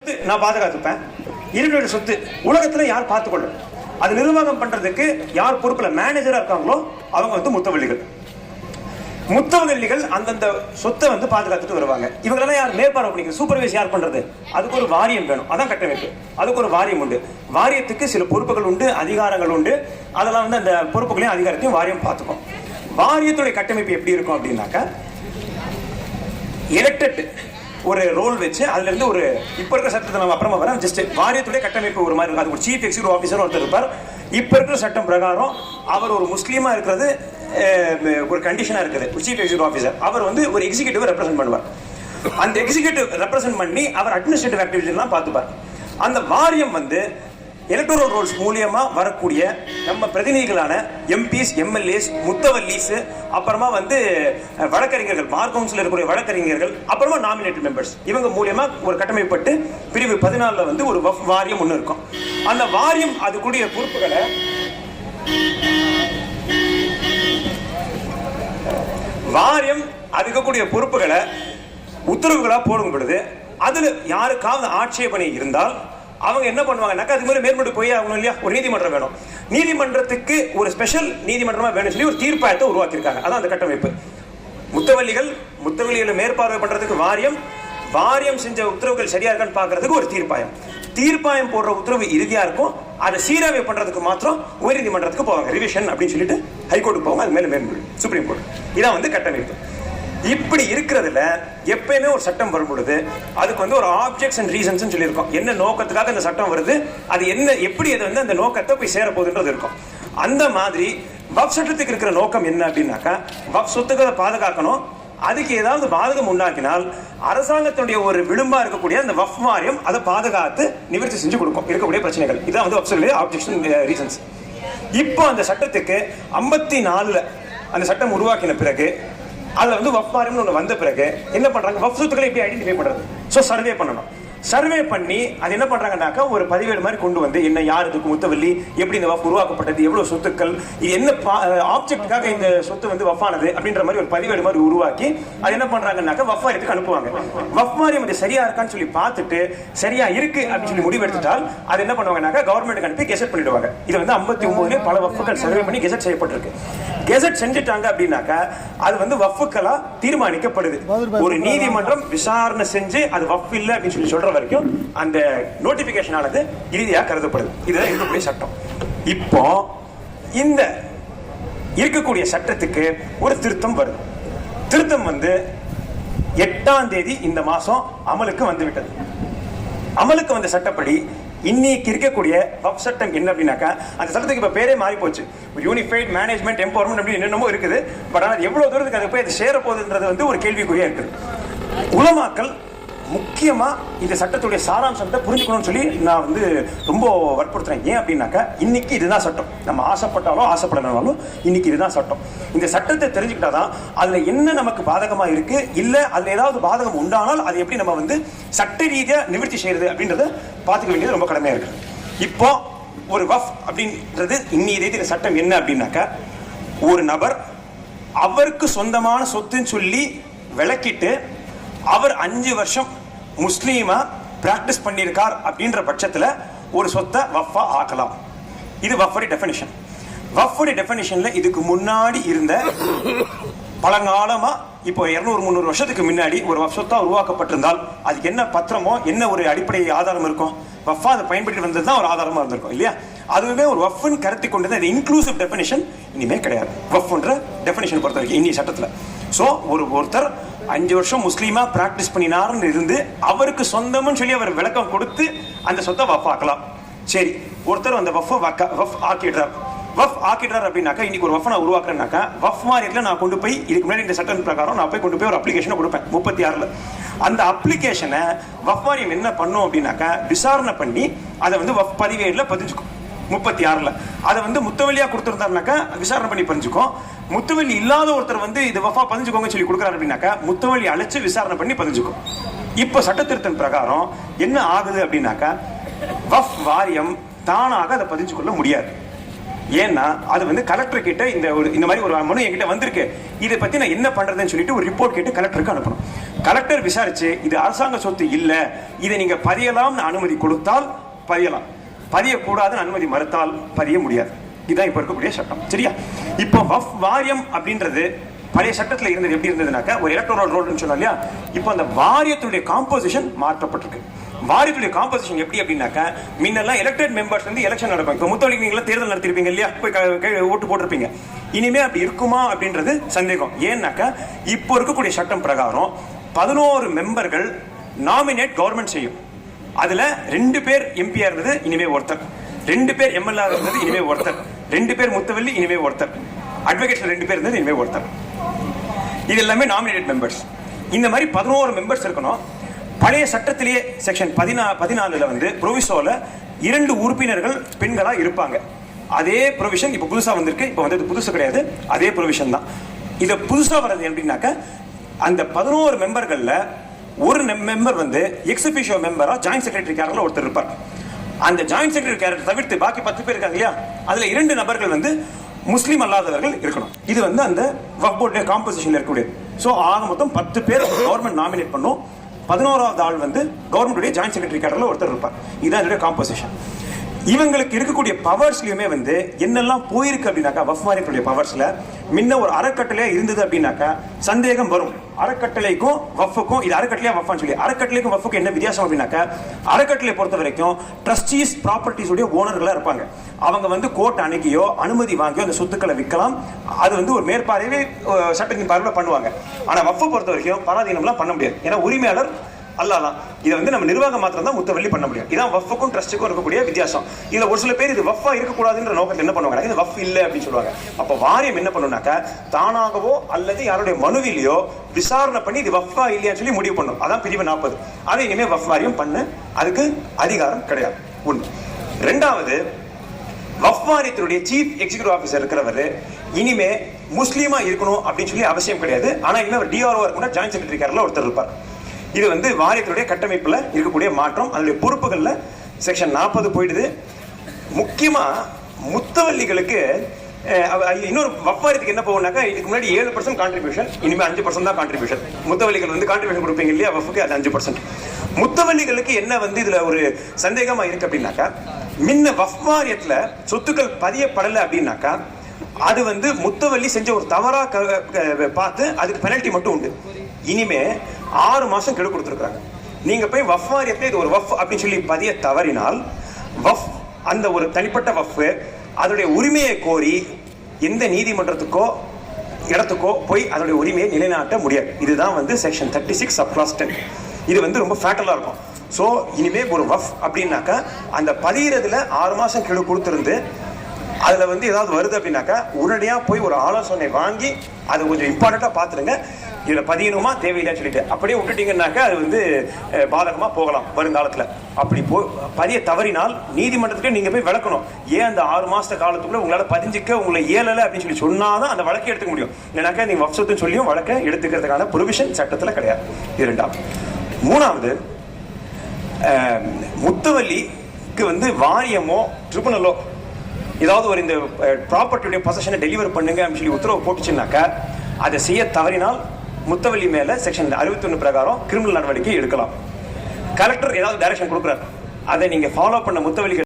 நான் பாதுகாத்துப்பேன். இருவருடைய சொத்து உலகத்துல யார் பார்த்துக்கொள்ள, அது நிர்வாகம் பண்றதுக்கு யார் பொறுப்புல மேனேஜரா இருக்காங்களோ அவங்க வந்து முத்தவள்ளிகள். முத்தவள்ளிகள் அந்தந்த சொத்தை வந்து பாதுகாத்துட்டு வருவாங்க. இவங்களெல்லாம் யார் மேற்பார்வை பண்ணிக்கிறது, சூப்பர்வைஸ் யார் பண்றது? அதுக்கு ஒரு வாரியம் வேணும். அதான் கட்டமைப்பு. அதுக்கு ஒரு வாரியம் உண்டு. வாரியத்துக்கு சில பொறுப்புகள் உண்டு, அதிகாரங்கள் உண்டு. அதெல்லாம் வந்து அந்த பொறுப்புகளையும் அதிகாரத்தையும் வாரியம் பார்த்துக்கும். வாரியத்துடைய கட்டமைப்பு எப்படி இருக்கும் அப்படின்னாக்கா, எலெக்டட் ஒரு ரோல் வச்சு அதுல இருந்து ஒரு இப்ப இருக்கிற சட்டத்தை நம்ம அப்புறமா வர ஜஸ்ட் வாரியத்துடைய கட்டமைப்பு ஒரு மாதிரி இருக்கும். அது ஒரு சீஃப் எக்ஸிக்யூட்டிவ் ஆஃபீஸர் ஒருத்தர் இருப்பார். இப்ப இருக்கிற சட்டம் பிரகாரம் அவர் ஒரு முஸ்லீமா இருக்கிறது ஒரு கண்டிஷனா இருக்குது. சீஃப் எக்ஸிக்யூட்டிவ் ஆஃபீஸர் அவர் வந்து ஒரு எக்ஸிக்யூட்டிவ் ரெப்ரசென்ட் பண்ணுவார். அந்த எக்ஸிக்யூட்டிவ் ரெப்ரசென்ட் பண்ணி அவர் அட்மினிஸ்ட்ரேட்டிவ் ஆக்டிவிட்டி எல்லாம் பார்த்துப்பார். அந்த வாரியம் வந்து எலக்டோரல் ரோல்ஸ் மூலியமா வரக்கூடிய நம்ம பிரதிநிதிகளான எம்பிஸ், எம்எல்ஏஸ், முத்தவல்லிஸ், அப்புறமா வந்து வழக்கறிஞர்கள், பார் கவுன்சில் இருக்கக்கூடிய வழக்கறிஞர்கள், அப்புறமா நாமினேட்டட் மெம்பர்ஸ், இவங்க மூலியமா ஒரு கட்டமைப்பட்டு பிரிவு 14 வந்து ஒரு வாரியம் ஒன்று இருக்கும். அந்த வாரியம் அதுக்குரிய பொறுப்புகளை வாரியம் அதுக்கக்கூடிய பொறுப்புகளை உத்தரவுகளா போடும் பொழுது அதுல யாருக்காவது ஆட்சேபனை இருந்தால் அவங்க என்ன பண்ணுவாங்கன்னாக்கா, அது மாதிரி மேற்கொண்டு போய் ஆகணும் இல்லையா, ஒரு நீதிமன்றம் வேணும். நீதிமன்றத்துக்கு ஒரு ஸ்பெஷல் நீதிமன்றமா வேணும் சொல்லி ஒரு தீர்ப்பாயத்தை உருவாக்கியிருக்காங்க. அதான் அந்த கட்டமைப்பு. முத்தவள்ளிகளை மேற்பார்வை பண்றதுக்கு வாரியம், வாரியம் செஞ்ச உத்தரவுகள் சரியா இருக்கான்னு பாக்குறதுக்கு ஒரு தீர்ப்பாயம், தீர்ப்பாயம் போடுற உத்தரவு இறுதியா இருக்கும். அதை சீராய்வு பண்றதுக்கு மாத்திரம் உயர் நீதிமன்றத்துக்கு போவாங்க, ரிவிஷன் அப்படின்னு சொல்லிட்டு ஹைகோர்ட்டுக்கு போவாங்க, அது மேல மேல் சுப்ரீம் கோர்ட். இதான் வந்து கட்டமைப்பு. இப்படி இருக்கிறதுல எப்பயுமே ஒரு சட்டம் வரும் பொழுது அதுக்கு வந்து ஒரு ஆப்ஜெக்ட்ஸ் அண்ட் ரீசன்ஸ் சொல்லியிருக்கோம். என்ன நோக்கத்துக்காக இந்த சட்டம் வருது, அது என்ன, எப்படி அது வந்து அந்த நோக்கத்தை போய் சேர போகுதுன்றது இருக்கும். அந்த மாதிரி வக்ஃப் சட்டத்துக்கு இருக்கிற நோக்கம் என்ன அப்படின்னாக்கா, வக்ஃப் சொத்துக்களை பாதுகாக்கணும். அதுக்கு ஏதாவது பாதகம் உண்டாக்கினால் அரசாங்கத்துடைய ஒரு விளிம்பா இருக்கக்கூடிய அந்த வக்ஃப் வாரியம் அதை பாதுகாத்து நிவர்த்தி செஞ்சு கொடுக்கும் இருக்கக்கூடிய பிரச்சனைகள். இதான் வந்து வக்ஃப் சொல்லுடைய ஆப்ஜெக்ஷன் ரீசன்ஸ். இப்போ அந்த சட்டத்துக்கு 54 அந்த சட்டம் உருவாக்கின பிறகு அதுல வந்து வக்ஃப் வாரியம் ஒன்று வந்த பிறகு என்ன பண்றாங்க, வக்ஃப் சொத்துக்களை எப்படி ஐடென்டிஃபை பண்றது? ஸோ சர்வே பண்ணணும். சர்வே பண்ணி அது என்ன பண்றாங்கன்னாக்கா ஒரு பதிவேடு மாதிரி கொண்டு வந்து, என்ன யார் இதுக்கு முத்தவல்லி, எப்படி இந்த வக்ஃப் உருவாக்கப்பட்டது, எவ்வளவு சொத்துக்கள், இது என்ன ஆப்ஜெக்டுக்காக இந்த சொத்து வந்து வக்ஃபானது அப்படின்ற மாதிரி ஒரு பதிவேடு மாதிரி உருவாக்கி அது என்ன பண்றாங்கன்னாக்கா வக்ஃப் வாரியத்துக்கு அனுப்புவாங்க. வக்ஃப் வாரியம் இது சரியா இருக்கான்னு சொல்லி பார்த்துட்டு சரியா இருக்கு அப்படின்னு சொல்லி முடிவெடுத்துட்டால் அது என்ன பண்ணுவாங்கன்னாக்கா கவர்மெண்ட்டுக்கு அனுப்பி கெசட் பண்ணிடுவாங்க. இது வந்து 59 பல வக்ஃபுகள் சர்வே பண்ணி கெசட் செய்யப்பட்டிருக்கு. கெசட் செஞ்சுட்டாங்க அப்படின்னாக்கா அது வந்து வக்ஃபுகளா தீர்மானிக்கப்படுது. ஒரு நீதிமன்றம் விசாரணை செஞ்சு அது வக்ஃப் இல்லை அப்படின்னு சொல்லி சொல்ற வரைக்கும் அந்த நோட்டிபிகேஷன் ஆனது இறுதியாக கருதப்படுது. இதுதான் இருக்கக்கூடிய சட்டம். இப்போ இந்த இருக்கக்கூடிய சட்டத்துக்கு ஒரு திருத்தம் வருது. திருத்தம் வந்து 8ஆம் தேதி இந்த மாசம் அமலுக்கு வந்துவிட்டது. அமலுக்கு வந்த சட்டப்படி இன்னைக்கு இருக்கக்கூடிய வக்ஃப் சட்டம் என்ன அப்படின்னாக்கா, அந்த சட்டத்துக்கு இப்ப பேரே மாறி போச்சு. யூனிஃபைட் மேனேஜ்மெண்ட் எம்பவர்மெண்ட் அப்படின்னு என்னென்னமோ இருக்குது. பட் ஆனால் எவ்வளவு தூரத்துக்கு அது போய் அது சேர போகுதுன்றது வந்து ஒரு கேள்விக்குறியா இருக்குது. உலமாக்கள் முக்கியமா இந்த சட்டத்துடைய சாராம்சத்தை புரிஞ்சுக்கணும்னு சொல்லி நான் வந்து ரொம்ப வற்புறுத்துறேன். ஏன் அப்படின்னாக்கா, இன்னைக்கு இதுதான் சட்டம். நம்ம ஆசைப்பட்டாலும் ஆசைப்படனாலும் இன்னைக்கு இதுதான் சட்டம். இந்த சட்டத்தை தெரிஞ்சுக்கிட்டாதான் அதுல என்ன நமக்கு பாதகமா இருக்கு, இல்ல அதுல ஏதாவது பாதகம் உண்டானால் அதை எப்படி நம்ம வந்து சட்ட ரீதியா நிவர்த்தி செய்யறது அப்படின்றத பார்த்துக்க வேண்டியது ரொம்ப கடமையா இருக்கு. இப்போ ஒரு வக்ஃப் அப்படின்றது இன்னைய தேதியில சட்டம் என்ன அப்படின்னாக்கா, ஒரு நபர் அவருக்கு சொந்தமான சொத்துன்னு சொல்லி விளக்கிட்டு அவர் 5 வருஷம் முஸ்லீமா பிராக்டிஸ் பண்ணியிருக்கார் அப்படின்ற பட்சத்துல ஒரு சொத்தை வக்ஃபா ஆக்கலாம். இது வக்ஃபுடைய டெஃபினிஷன். வக்ஃபுடைய டெஃபினிஷன்ல இதுக்கு முன்னாடி இருந்த பழங்காலமா இப்போ 200-300 வருஷத்துக்கு முன்னாடி ஒரு வக்ஃப் சொத்தா உருவாக்கப்பட்டிருந்தால் அதுக்கு என்ன பத்திரமோ என்ன ஒரு அடிப்படை ஆதாரம் இருக்கும், வக்ஃபா அதை பயன்படுத்தி வந்தது தான் ஒரு ஆதாரமா இருந்திருக்கும் இல்லையா. அதுவே ஒரு வக்ஃப்னு கருத்தி கொண்டது. அது இன்க்ளூசிவ் டெஃபினிஷன் இனிமே கிடையாது வக்ஃப்ன்ற டெஃபினிஷன் பொறுத்த வரைக்கும் இன்னி சட்டத்துல. ஸோ ஒருத்தர் 5 வருஷம் முஸ்லீமா பிராக்டிஸ் பண்ணினார்னு இருந்து அவருக்கு சொந்தம்னு சொல்லி அவர் விளக்கம் கொடுத்து அந்த சொத்தை வக்ஃப் ஆக்கலாம். சரி, ஒருத்தர் அந்த வக்ஃப் ஆக்கிடுறார். வக்ஃப் ஆக்கிடுறார் அப்படின்னாக்கா, இன்னைக்கு ஒரு வக்ஃப் நான் உருவாக்குறேன்னாக்கா வக்ஃப் வாரியத்தில் நான் கொண்டு போய் இதுக்கு முன்னாடி இந்த சட்டம் பிரகாரம் நான் போய் கொண்டு போய் ஒரு அப்ளிகேஷனை கொடுப்பேன் 36. அந்த அப்ளிகேஷனை வக்ஃப் வாரியம் என்ன பண்ணும் அப்படின்னாக்கா, விசாரணை பண்ணி அதை வந்து வக்ஃப் பதிவேடுல பதிஞ்சுக்கும். 36 அதை வந்து முத்தவல்லியா கொடுத்துருந்தாருனாக்கா விசாரணை பண்ணி பதிஞ்சுக்கும். முத்தவல்லி இல்லாத ஒருத்தர் வந்து இது வக்ஃபா பதிஞ்சுக்கோங்க சொல்லி கொடுக்குறாரு அப்படின்னாக்கா முத்தவல்லி அழைச்சு விசாரணை பண்ணி பதிஞ்சுக்கும். இப்போ சட்ட திருத்தம் பிரகாரம் என்ன ஆகுது அப்படின்னாக்கா, வக்ஃப் வாரியம் தானாக அதை பதிஞ்சு கொள்ள முடியாது. ஏன்னா அது வந்து கலெக்டர் கிட்ட இந்த மாதிரி ஒரு மனு என்கிட்ட வந்திருக்கு, இதை பத்தி நான் என்ன பண்றதுன்னு சொல்லிட்டு ஒரு ரிப்போர்ட் கேட்டு கலெக்டருக்கு அனுப்பணும். கலெக்டர் விசாரிச்சு இது அரசாங்க சொத்து இல்ல, இதை நீங்க பதியலாம்னு அனுமதி கொடுத்தால் பதியலாம், பதியக்கூடாதுன்னு அனுமதி மறுத்தால் பதிய முடியாது. இதுதான் இப்ப இருக்கக்கூடிய சட்டம். சரியா? இப்போ வக்ஃப் வாரியம் அப்படின்றது பழைய சட்டத்தில் இருந்தது எப்படி இருந்ததுனாக்கா ஒரு எலக்டோரல் ரோல்னு சொன்னோம் இல்லையா, இப்போ அந்த வாரியத்துடைய காம்போசிஷன் மாற்றப்பட்டிருக்கு. வாரியத்துடைய காம்போசிஷன் எப்படி அப்படின்னாக்கா, முன்னெல்லாம் எலெக்டட் மெம்பர்ஸ் வந்து எலெக்ஷன் நடக்கும். இப்போ முத்தவழிக்கு நீங்களா தேர்தல் நடத்திருப்பீங்க இல்லையா, போய் ஓட்டு போட்டிருப்பீங்க. இனிமே அப்படி இருக்குமா அப்படின்றது சந்தேகம். ஏன்னாக்கா இப்போ இருக்கக்கூடிய சட்டம் பிரகாரம் 11 மெம்பர்கள் நாமினேட் கவர்மெண்ட் செய்யும். அதுல 2 பேர் எம்பியா இருந்தது, இனிமே ஒருத்தர். 2 பேர் எம்எல்ஏ இருந்தது, இனிமே ஒருத்தர். 2 பேர் முத்தவள்ளி, இனிமே ஒருத்தர். அட்வொகேட்ல 2 பேர் இருந்தது, இனிமே ஒருத்தர். இது எல்லாமே நாமினேட் மெம்பர்ஸ். இந்த மாதிரி 11 மெம்பர்ஸ் இருக்கணும். பழைய சட்டத்திலேயே செக்ஷன் 14 வந்து ப்ரொவிசோல 2 உறுப்பினர்கள் பெண்களா இருப்பாங்க. அதே ப்ரொவிஷன் இப்ப புதுசா வந்திருக்கு. இப்ப வந்து புதுசு கிடையாது, அதே ப்ரொவிஷன் தான். இத புதுசா வர்றது எப்படின்னாக்க, அந்த 11 மெம்பர்கள்ல ஒரு மெம்பர் வந்து எக்ஸிபிஷியோ மெம்பரா ஜாயிண்ட் செக்ரட்டரி கேரக்டர்ல ஒருத்தர் இருப்பார். அந்த ஜாயிண்ட் செக்ரட்டரி கேரக்டர் தவிர்த்து பாக்கி 10 பேர் இருக்காங்க இல்லையா, அதுல 2 நபர்கள் வந்து முஸ்லீம் அல்லாதவர்கள் இருக்கணும். இது வந்து அந்த வக்ஃப் போர்டு காம்போசிஷன்ல இருக்கக்கூடியது. சோ ஆக மொத்தம் 10 பேர் கவர்மெண்ட் நாமினேட் பண்ணும். 11வது ஆள் வந்து கவர்மெண்ட் ஜாயிண்ட் செக்ரட்டரி கேடர்ல ஒருத்தர் இருப்பார். இதுதான் இதோட காம்போசிஷன். இவங்களுக்கு இருக்கக்கூடிய பவர்ஸ்லயுமே வந்து என்னெல்லாம் போயிருக்கு அப்படின்னாக்கா, வக்ஃப் வாரியத்துடைய பவர்ஸ்ல முன்ன ஒரு அறக்கட்டளையா இருந்தது அப்படின்னாக்கா சந்தேகம் வரும். அறக்கட்டளைக்கும் வக்ஃபுக்கும், இது அறக்கட்டளையா வக்ஃபான்னு சொல்லி, அறக்கட்டளைக்கும் வக்ஃபுக்கும் என்ன வித்தியாசம் அப்படின்னாக்கா, அறக்கட்டளை பொறுத்த வரைக்கும் ட்ரஸ்டீஸ் ப்ராப்பர்ட்டிஸ் உடைய ஓனர்களா இருப்பாங்க. அவங்க வந்து கோர்ட் அணுகியோ அனுமதி வாங்கியோ அந்த சொத்துக்களை விற்கலாம். அது வந்து ஒரு மேற்பார்வை சட்டத்தின் பார்வையில் பண்ணுவாங்க. ஆனா வக்ஃபை பொறுத்த வரைக்கும் பராதீனம்லாம் பண்ண முடியாது. ஏன்னா உரிமையாளர் அல்லாதான். இதை வந்து நம்ம நிர்வாகம் மாத்திரம் தான் முத்தவள்ளி பண்ண முடியும். இதான் வக்ஃபுக்கும் ட்ரஸ்ட்டுக்கும் இருக்கக்கூடிய வித்தியாசம். இதுல ஒரு சில பேர் இது வக்ஃபா இருக்கக்கூடாதுன்ற நோக்கத்தில் என்ன பண்ணுவாங்க, இது வக்ஃப் இல்லை அப்படின்னு சொல்லுவாங்க. அப்ப வாரியம் என்ன பண்ணுனாக்கா, தானாகவோ அல்லது யாருடைய மனுவிலையோ விசாரணை பண்ணி இது வக்ஃபா இல்லையான்னு சொல்லி முடிவு பண்ணும். அதான் பிரிவு 40. அதை இனிமே வக்ஃப் வாரியம் பண்ண அதுக்கு அதிகாரம் கிடையாது. ஒன்று. ரெண்டாவது, வக்ஃப் வாரியத்தினுடைய சீஃப் எக்ஸிகியூட்டிவ் ஆஃபீஸர் இருக்கிறவர் இனிமே முஸ்லீமா இருக்கணும் அப்படின்னு சொல்லி அவசியம் கிடையாது. ஆனா இனிமே டிஆர்ஓ இருக்கணும், ஜாயிண்ட் செக்ரட்டரி கேரக்டர்ல ஒருத்தர் இருப்பார். இது வந்து வாரியத்துடைய கட்டமைப்புல இருக்கக்கூடிய மாற்றம். அதனுடைய பொறுப்புகள்ல செக்ஷன் 40 போயிடுது. முக்கியமா முத்தவள்ளிகளுக்கு இன்னொரு வக்ஃப் வாரியத்துக்கு என்ன போகும்னாக்கா, இதுக்கு முன்னாடி 7% கான்ட்ரிபியூஷன், இனிமே 5% தான் கான்ட்ரிபியூஷன். முத்தவள்ளிகள் வந்து கான்ட்ரிபியூஷன் கொடுப்பீங்க இல்லையா வக்ஃபுக்கு, அது 5%. முத்தவள்ளிகளுக்கு என்ன வந்து இதுல ஒரு சந்தேகமா இருக்கு அப்படின்னாக்கா, முன்ன வக்ஃப் வாரியத்துல சொத்துக்கள் பதியப்படலை அப்படின்னாக்கா அது வந்து முத்தவள்ளி செஞ்ச ஒரு தவறா பார்த்து அதுக்கு பெனல்டி மட்டும் உண்டு. இனிமே 6 மாசம் கெடு கொடுத்துருக்காங்க. நீங்க போய் வக்ஃப் வாரியத்தை இது ஒரு வக்ஃப் அப்படின்னு சொல்லி பதிய தவறினால் வக்ஃப், அந்த ஒரு தனிப்பட்ட வக்ஃப் அதோடைய உரிமையை கோரி எந்த நீதிமன்றத்துக்கோ இடத்துக்கோ போய் அதோடைய உரிமையை நிலைநாட்ட முடியாது. இதுதான் வந்து செக்ஷன் 36 சப்கிளாஸ் 10. இது வந்து ரொம்ப ஃபேட்டலா இருக்கும். ஸோ இனிமே ஒரு வக்ஃப் அப்படின்னாக்கா அந்த பதியறதுல 6 மாசம் கெடு கொடுத்துருந்து அதுல வந்து ஏதாவது வருது அப்படின்னாக்கா உடனடியா போய் ஒரு ஆலோசனை வாங்கி அதை கொஞ்சம் இம்பார்ட்டண்டா பாத்துருங்க. இதுல பதியணுமா தேவையில்லைன்னு சொல்லிட்டு அப்படியே விட்டுட்டீங்கன்னாக்கா அது வந்து பாதகமா போகலாம் வருங்காலத்துல. அப்படி பதிய தவறினால் நீதிமன்றத்துக்கு நீங்க போய் விளக்கணும். ஏன் அந்த 6 மாச காலத்துக்குள்ள உங்களால பதிஞ்சிக்க உங்களை இயலலை அப்படின்னு சொல்லி சொன்னாதான் அந்த வழக்கை எடுத்துக்க முடியும். இல்லைனாக்கா நீங்க வக்ஃப் சொல்லியும் வழக்கை எடுத்துக்கிறதுக்கான ப்ரொவிஷன் சட்டத்துல கிடையாது. இது ரெண்டாவது. மூணாவது, முத்தவள்ளிக்கு வந்து வாரியமோ ட்ரிபுனலோ ஏதாவது ஒரு இந்த ப்ராப்பர்ட்டியுடைய பொசஷனை டெலிவர் பண்ணுங்க அப்படின்னு சொல்லி உத்தரவு போட்டுச்சுன்னாக்கா அதை செய்ய தவறினால் முத்தவள்ளி மேல செக்ஷன் 61 பிரகாரம் கிரிமினல் நடவடிக்கை எடுக்கலாம். கலெக்டர் ஏதாவது டைரக்ஷன் கொடுக்குறாரு, அதை நீங்க ஃபாலோ பண்ண முத்தவள்ளி